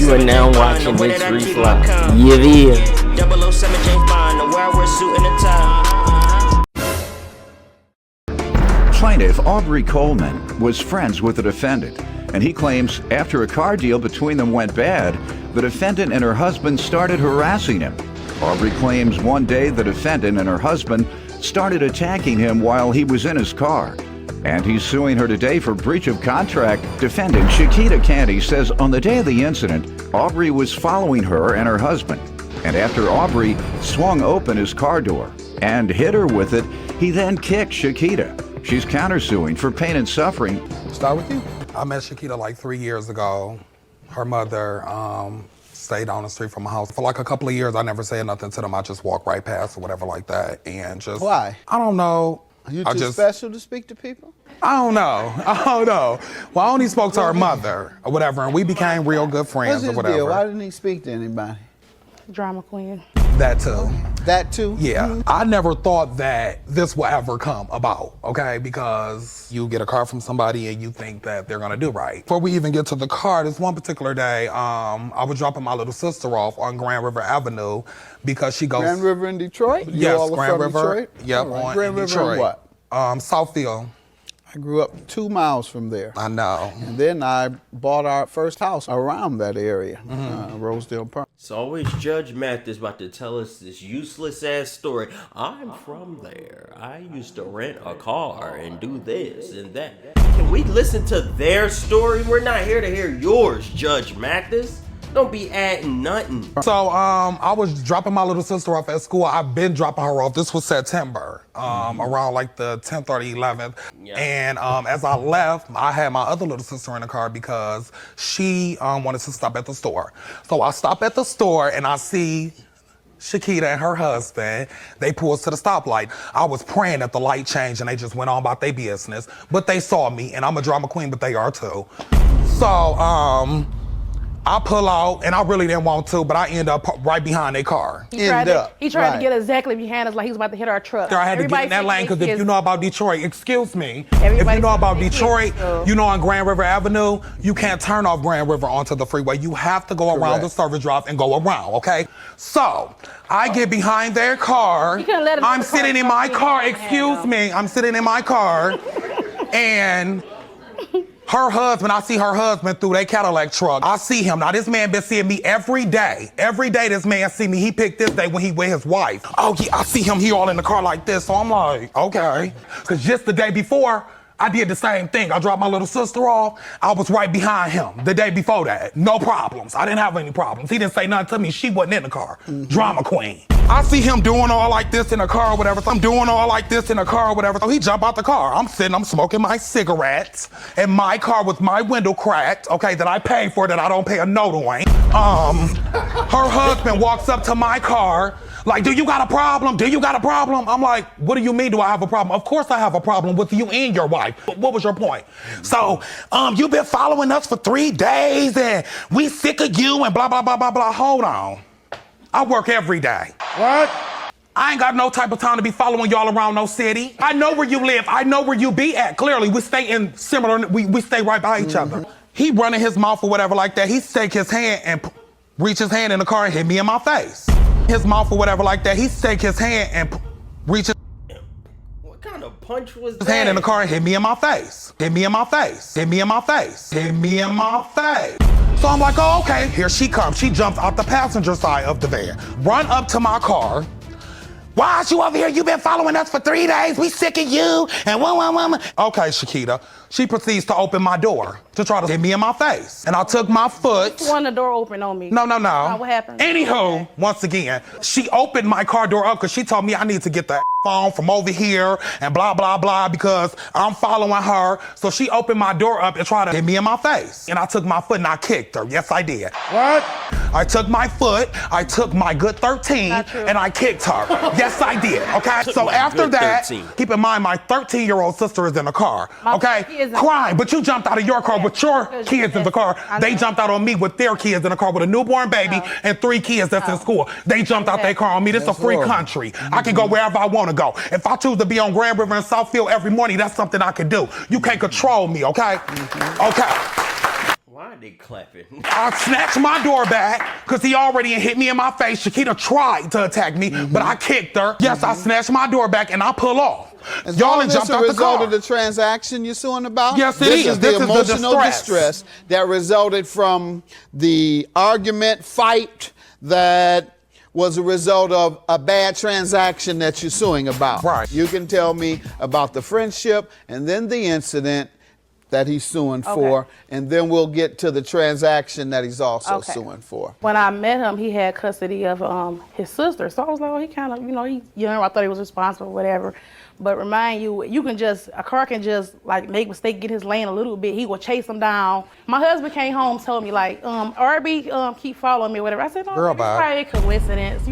You are now watching History Fly. Yeah, yeah. 007 James Bond, where I wear a suit and a tie. Plaintiff Aubrey Coleman was friends with the defendant, and he claims after a car deal between them went bad, the defendant and her husband started harassing him. Aubrey claims one day the defendant and her husband started attacking him while he was in his car. And he's suing her today for breach of contract. Defendant Shakita Canty says on the day of the incident, Aubrey was following her and her husband. And after Aubrey swung open his car door and hit her with it, he then kicked Shakita. She's countersuing for pain and suffering. Start with you. I met Shakita like 3 years ago. Her mother stayed down the street from my house. For like a couple of years, I never said nothing to them. I just walked right past or whatever like that. And just... Why? I don't know. Are you too special to speak to people? I don't know. Well, I only spoke to her mother or whatever, and we became real good friends or whatever. Deal? Why didn't he speak to anybody? Drama queen. That too. That too? Yeah. I never thought that this will ever come about, okay? Because you get a car from somebody and you think that they're gonna do right. Before we even get to the car, this one particular day, I was dropping my little sister off on Grand River Avenue because she goes... Grand River in Detroit? Yes, Grand River. Detroit? Yep, right. on Grand River Detroit. in what? Southfield. I grew up 2 miles from there. I know. And then I bought our first house around that area, Rosedale Park. It's always Judge Mathis about to tell us this useless ass story. I'm from there. I used to rent a car and do this and that. Can we listen to their story? We're not here to hear yours, Judge Mathis. Don't be adding nothing. So I was dropping my little sister off at school. I've been dropping her off. This was September, around like the 10th or the 11th. Yeah. And as I left, I had my other little sister in the car because she wanted to stop at the store. So I stop at the store and I see Shakita and her husband. They pull us to the stoplight. I was praying that the light changed and they just went on about their business. But they saw me, and I'm a drama queen, but they are too. So I pull out, and I really didn't want to, but I end up right behind their car. He tried to get exactly behind us like he was about to hit our truck. I had to get in that lane because if you know about Detroit, excuse me, if you know about Detroit, you know on Grand River Avenue, you can't turn off Grand River onto the freeway. You have to go around the service drive and go around, okay? So I get behind their car. I'm sitting in my car, excuse me, I'm sitting in my car, and her husband, I see her husband through their Cadillac truck. I see him. Now, this man been seeing me every day. Every day this man see me. He picked this day when he with his wife. Oh, yeah, I see him. He all in the car like this. So I'm like, okay. Because just the day before, I did the same thing. I dropped my little sister off. I was right behind him the day before that. No problems. I didn't have any problems. He didn't say nothing to me. She wasn't in the car. Drama queen. I see him doing all like this in the car or whatever. So I'm doing all like this in the car or whatever. So he jump out the car. I'm sitting, I'm smoking my cigarettes. And my car with my window cracked, okay, that I paid for, that I don't pay a note on. Her husband walks up to my car like, do you got a problem? Do you got a problem? I'm like, what do you mean do I have a problem? Of course I have a problem with you and your wife. What was your point? So, you've been following us for 3 days and we sick of you and blah, blah, blah, blah, blah. Hold on. I work every day. What? I ain't got no type of time to be following y'all around no city. I know where you live. I know where you be at. Clearly, we stay in similar, we stay right by each other. He running his mouth or whatever like that. He take his hand and reach his hand in the car and hit me in my face. His mouth or whatever like that. He take his hand and reach What kind of punch was his that? hand in the car and hit me in my face. Hit me in my face. Hit me in my face. Hit me in my face. So I'm like, oh, okay, here she comes. She jumps out the passenger side of the van, run up to my car. Why is you over here? You've been following us for 3 days. We sick of you. And Okay, Shakita. She proceeds to open my door to try to hit me in my face. And I took my foot. You wanted the door open on me. No. What happened? Anywho, once again, she opened my car door up because she told me I need to get the phone from over here and blah, blah, blah, because I'm following her. So she opened my door up and tried to hit me in my face. And I took my foot and I kicked her. Yes, I did. What? I took my foot, I took my good 13, and I kicked her. Yes, I did, okay? So after that, 13. keep in mind my 13-year-old sister is in the car, okay? Crying, but you jumped out of your car with your kids in the car. They jumped out on me with their kids in the car with a newborn baby and 3 kids that's in school. They jumped out their car on me. This is a free country. I can go wherever I want to go. If I choose to be on Grand River and Southfield every morning, that's something I can do. You can't control me, okay? Okay. Why are they clapping? I snatched my door back because he already hit me in my face. Shakita tried to attack me, but I kicked her. Yes, I snatched my door back and I pull off. Is Y'all all done this jumped a out the result car. of the transaction you're suing about? Yes, it this is. is This the is the emotional distress. distress that resulted from the argument, fight that was a result of a bad transaction that you're suing about. Right. You can tell me about the friendship and then the incident that he's suing for, and then we'll get to the transaction that he's also suing for. When I met him, he had custody of his sister. So I was like, oh, he kind of, he young. I thought he was responsible, whatever. But remind you, a car can just like make a mistake, get his lane a little bit. He will chase him down. My husband came home, told me like, RB keep following me, whatever. I said, no, Girl, it's probably a coincidence,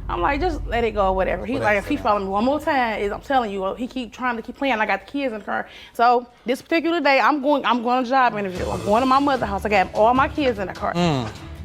I'm like, just let it go, whatever. He's like, if he follow me one more time, I'm telling you, he keep trying to keep playing. I got the kids in the car. So this particular day, I'm going to a job interview. I'm going to my mother's house. I got all my kids in the car.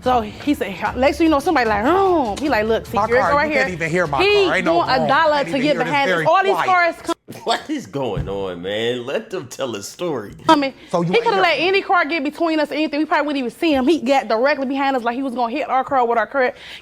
So he said, next thing you know, somebody like, he like, look, see, My you're car, right you here. can't even hear my He car. Ain't no doing room. $1 Can't to even get hear this behind very us. All these quiet. cars come. What is going on, man? Let them tell a story. So you He ain't could have hear- let any car get between us or anything. We probably wouldn't even see him. He got directly behind us like he was going to hit our car with our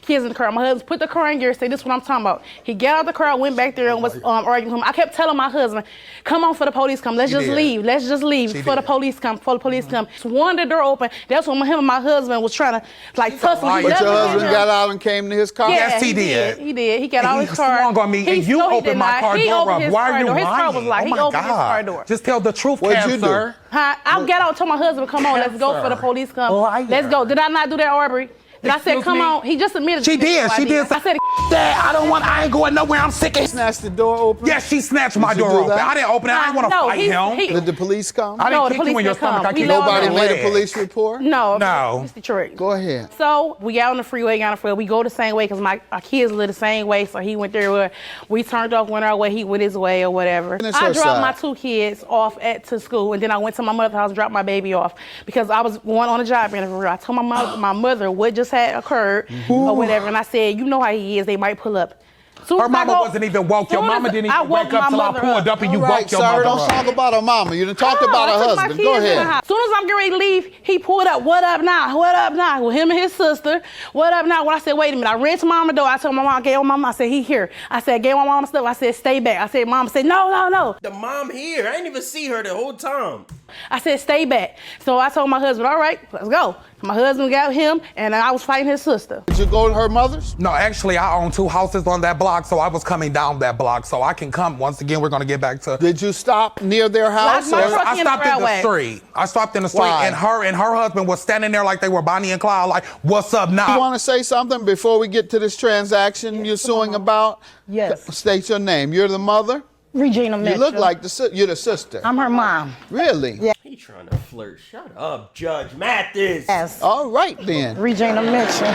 kids in the car. My husband put the car in gear, said, this is what I'm talking about. He got out the car, went back there and was arguing with him. I kept telling my husband, come on for the police come. Let's just did. leave. Let's just leave She before the did. police come. Before the police come. Swung the door open. That's when him and my husband was trying to like tussle. liar. He But your never hit husband him. got out and came to his car? Yeah, Yes, he did. He did. He got And out he his car. swung on me, and you no, he opened my denied. car He door opened up. his Why car are you door. His car lying? was locked. Oh He my opened his car God. door. Just tell the truth, What'd you do? Cancer. I got out and told my husband, come on, let's go for the police come. Liar. Let's go. Did I not do that, Aubrey? Did I say, Excuse come me? on? He just admitted She to me. did. She did. I said, Dad, I ain't going nowhere. I'm sick of Snatched the door open? Yes, she snatched my Did you door do open. that? I didn't open it. I didn't want to No, fight him. Did the police come? I No, didn't the kick you in police your didn't come. stomach. I We kicked let you Nobody in them your made a leg. police report? no. No. It's Detroit. Go ahead. So we got on the freeway, we go the same way because my kids live the same way. So he went there. We turned off, went our way. He went his way or whatever. And it's I her dropped side. my 2 kids off to school, and then I went to my mother's house and dropped my baby off because I was going on a job interview. I told my mother what just had occurred or whatever, and I said, you know how he is. They might pull up. Soon Her as I mama go- wasn't even woke. Your soon mama as didn't I even woke wake up my till I mother pulled up and you All right, woke your sir, mother don't up. talk about her mama. You done talked No, about I her took my husband. kids Go in the ahead. house. Soon as I'm getting ready to leave, he pulled up, what up now? What up now? With him and his sister, what up now? When I said, wait a minute, I ran to mama door. I told my mom, I gave my mama, I said, he here. I said, gave my mama stuff. I said, stay back. I said, mama said, no. The mom here. I didn't even see her the whole time. I said, stay back. So I told my husband, all right, let's go. My husband got him, and I was fighting his sister. Did you go to her mother's? No, actually, I own 2 houses on that block, so I was coming down that block, so I can come. Once again, we're going to get back to... Did you stop near their house? my or- truck- I in the stopped in the railway. street. I stopped in the street, Why? and her husband was standing there like they were Bonnie and Clyde, like, what's up now? You want to say something before we get to this transaction you're suing about? Yes. State your name. You're the mother? Regina Mitchell. You look like you're the sister. I'm her mom. Really? Yeah. He trying to flirt. Shut up, Judge Mathis. Yes. All right then. Regina Mitchell.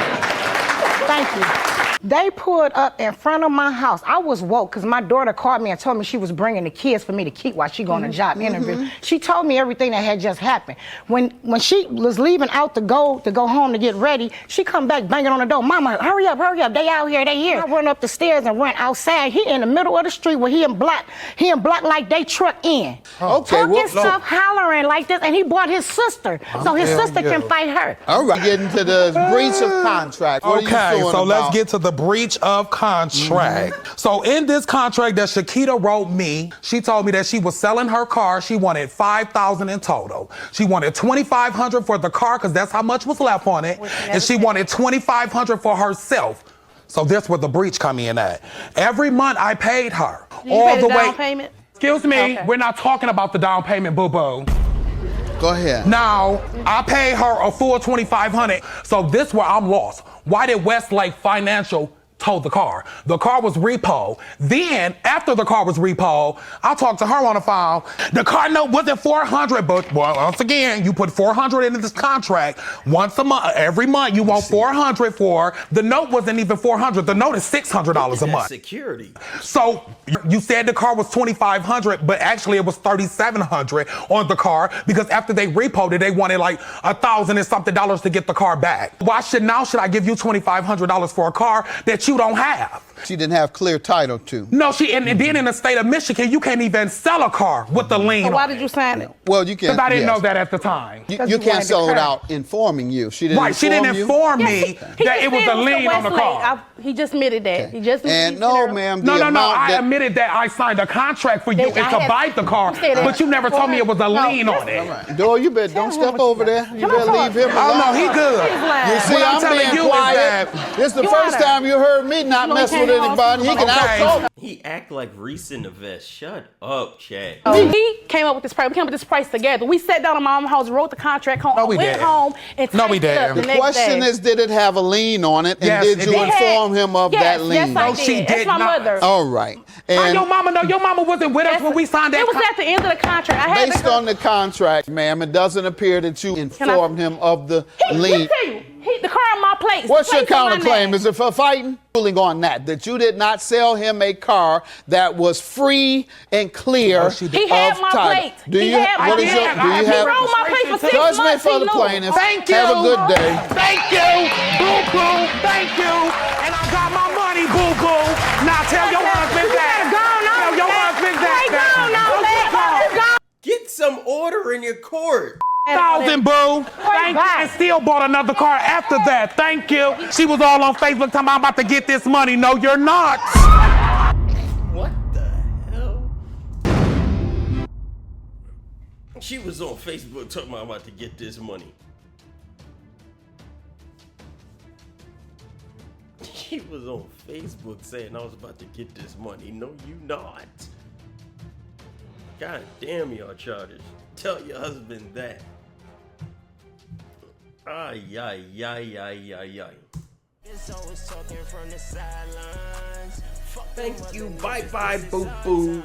Thank you. They pulled up in front of my house. I was woke because my daughter called me and told me she was bringing the kids for me to keep while she go on a job interview. She told me everything that had just happened. When she was leaving out to go home to get ready, she come back banging on the door. Mama, hurry up. They out here, they here. I run up the stairs and went outside. He in the middle of the street where he in black like they truck in. Okay, Talking well, stuff, hollering like this, and he brought his sister. So his sister can fight her. All right. Get into the breach of contract. What are you Okay, suing so let's about? get to the breach of contract. So in this contract that Shakita wrote me, she told me that she was selling her car. She wanted $5,000 in total. She wanted $2,500 for the car because that's how much was left on it, and she wanted $2,500 for herself. So this where the breach come in at. Every month I paid her You paid the down way. payment? Excuse me, Okay. we're not talking about the down payment, boo-boo. Go ahead. Now, I paid her a full $2,500. So this where I'm lost. Why did Westlake Financial tow the car? The car was repo. Then, after the car was repo, I talked to her on the phone. The car note wasn't $400, but once again, you put $400 into this contract. Once a month, every month, you want $400 for. The note wasn't even $400. The note is $600 a That's month. security. So you said the car was $2,500, but actually it was $3,700 on the car because after they repoed it, they wanted like $1,000 and something to get the car back. Why should I give you $2,500 for a car that you don't have? She didn't have clear title to. No, and then in the state of Michigan, you can't even sell a car with the lien. So why on did it. you sign it? Well, you can. Because I didn't yes. know that at the time. You can't sell it out informing you. She didn't. Right, she didn't inform me He that just it was said a lien on the Westlake. car. He just admitted that. He just And no, ma'am. No, the amount I that- admitted that I signed a contract for you That I to had- buy the car, you said that. but you never told me it was a lien on it. All right. Doyle, you better don't him step what you over got. there. You Come on, better leave him Oh, alone. no, he good. He's lying. You see, What I'm I'm telling being you is quiet. that- This is the You first wanna- time you heard me not You mess can't with hold anybody. He can Okay. out-talk. He act like Reese in the vest. Shut up, Chad. He came up with this price. We came up with this price together. We sat down in my mom's house, wrote the contract, No, we went didn't. home, and No, we typed it up didn't. the The next question day. is, did it have a lien on it? And Yes, did it you did. inform him of that lien? Yes, I No, did. she That's did my not. mother. All right. How And your mama know? Your mama wasn't with us when we signed that It was contract. at the end of the contract. I had based on the contract, ma'am, it doesn't appear that you informed him of the lien. Let me tell you, the car on my plate. What's your The plate's on my counterclaim? name. Is it for fighting? Ruling on that you did not sell him a car that was free and clear No, she did. He had of my title. plate. Do He you? had my What is plate. your? Do you He have? rode my plate for 6 Judgment months. for He the knew. plaintiff. Thank you. Have a good day. Thank you. Boo boo. Thank you. And I got my money, boo boo. Now tell your husband that. Tell your husband that. Get some order in your court. 1,000, boo. Thank you. And still bought another car after that. Thank you. She was all on Facebook talking about I'm about to get this money. No, you're not. What the hell? She was on Facebook talking about I'm about to get this money. She was on Facebook saying I was about to get this money. No, you not. God damn y'all childish. Tell your husband that. Ay, ay, ay, ay, ay, ay. Thank you. Bye-bye, boo-boo.